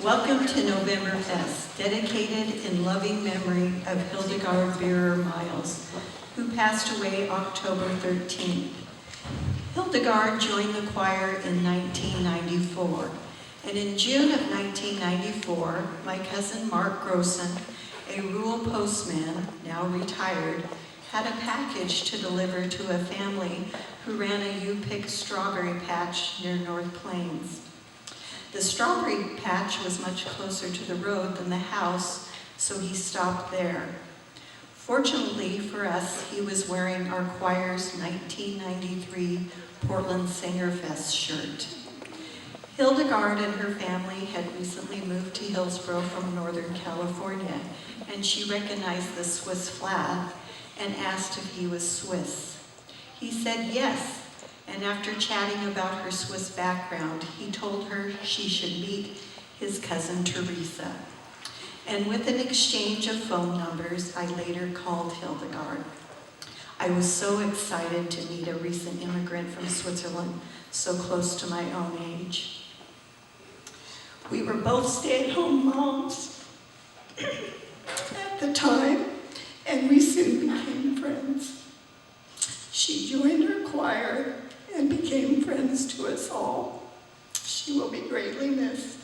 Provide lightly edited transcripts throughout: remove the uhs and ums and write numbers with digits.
Welcome to November Fest, dedicated in loving memory of Hildegard Beerer Miles, who passed away October 13th. Hildegard joined the choir in 1994, and in June of 1994, my cousin Mark Grossen, a rural postman, now retired, had a package to deliver to a family who ran a U-Pick strawberry patch near North Plains. The strawberry patch was much closer to the road than the house, so he stopped there. Fortunately for us, he was wearing our choir's 1993 Portland Singer Fest shirt. Hildegard and her family had recently moved to Hillsborough from Northern California, and she recognized the Swiss flag and asked if he was Swiss. He said yes, and after chatting about her Swiss background, he told her she should meet his cousin Teresa. And with an exchange of phone numbers, I later called Hildegard. I was so excited to meet a recent immigrant from Switzerland, so close to my own age. We were both stay-at-home moms at the time, and we soon became friends. She joined our choir and became friends to us all. She will be greatly missed.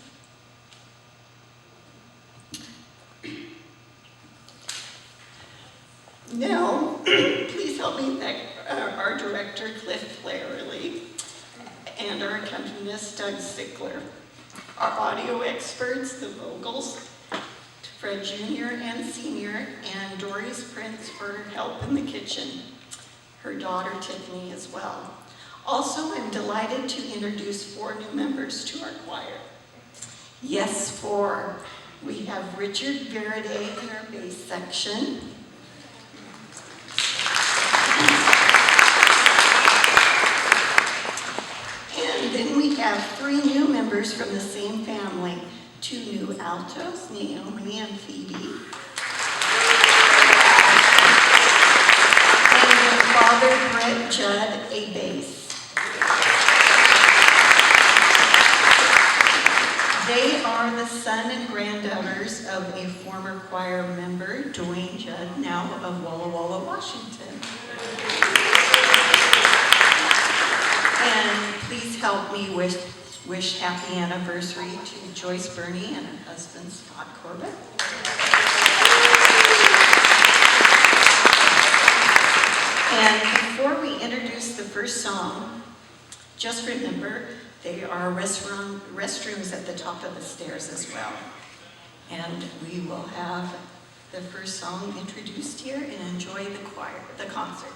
Now, please help me thank our director, Cliff Flaherty, and our accompanist, Doug Sickler. Our audio experts, the Vogels, Fred Jr. and Sr., and Doris Prince for help in the kitchen. Her daughter, Tiffany, as well. Also, I'm delighted to introduce 4 new members to our choir. Yes, 4. We have Richard Veraday in our bass section. And then we have 3 new members from the same family. 2 new altos, Naomi and Phoebe. And their father, Brett Judd, a bass. They are the son and granddaughters of a former choir member, Dwayne Judd, now of Walla Walla, Washington. And please help me wish happy anniversary to Joyce Burney and her husband, Scott Corbett. And before we introduce the first song, just remember, there are restrooms at the top of the stairs as well. And we will have the first song introduced here and enjoy the concert.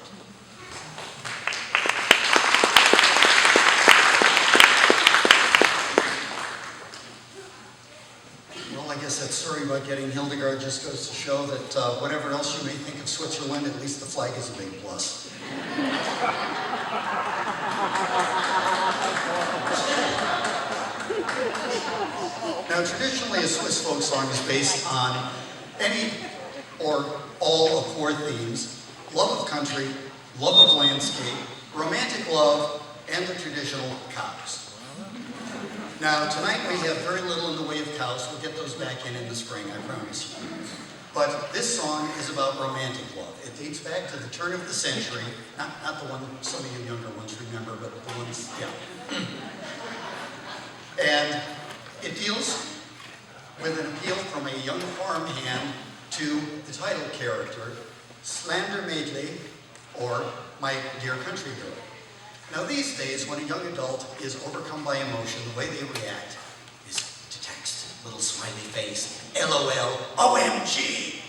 Well, I guess that story about getting Hildegard just goes to show that whatever else you may think of Switzerland, at least the flag is a big plus. Now, traditionally, a Swiss folk song is based on any or all of 4 themes: love of country, love of landscape, romantic love, and the traditional cows. Now, tonight we have very little in the way of cows. We'll get those back in the spring, I promise you. But this song is about romantic love. It dates back to the turn of the century. Not the one some of you younger ones remember, but the ones, yeah. And it deals with an appeal from a young farmhand to the title character, Ländermeiteli, or My Dear Country Girl. Now these days, when a young adult is overcome by emotion, the way they react is to text, little smiley face, LOL, OMG.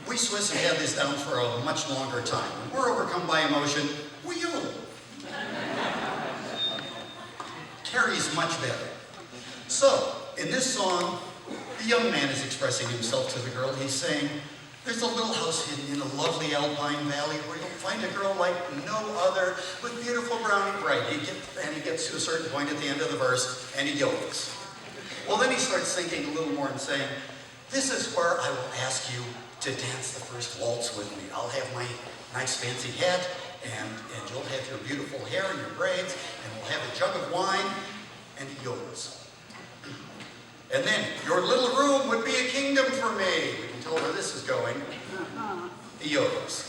We Swiss have had this down for a much longer time. When we're overcome by emotion, we yodel. Carries much better. So, in this song, the young man is expressing himself to the girl. He's saying, there's a little house hidden in a lovely alpine valley where you'll find a girl like no other with beautiful brown and bright. He gets to a certain point at the end of the verse, and he yodels. Well, then he starts thinking a little more and saying, this is where I will ask you to dance the first waltz with me. I'll have my nice fancy hat, and you'll have your beautiful hair and your braids, and we'll have a jug of wine, and he yodels. And then, your little room would be a kingdom for me. We can tell where this is going. He yodels.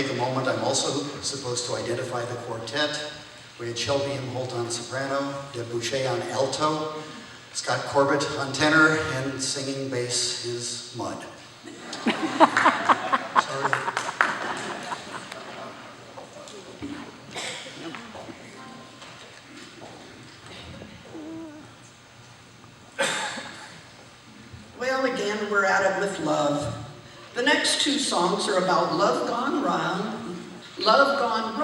take a moment. I'm also supposed to identify the quartet. We had Shelby M. Holt on soprano, Deb Boucher on alto, Scott Corbett on tenor, and singing bass is Mud. Sorry. Well, again, we're at it with love. The next two songs are about love gone wrong, love gone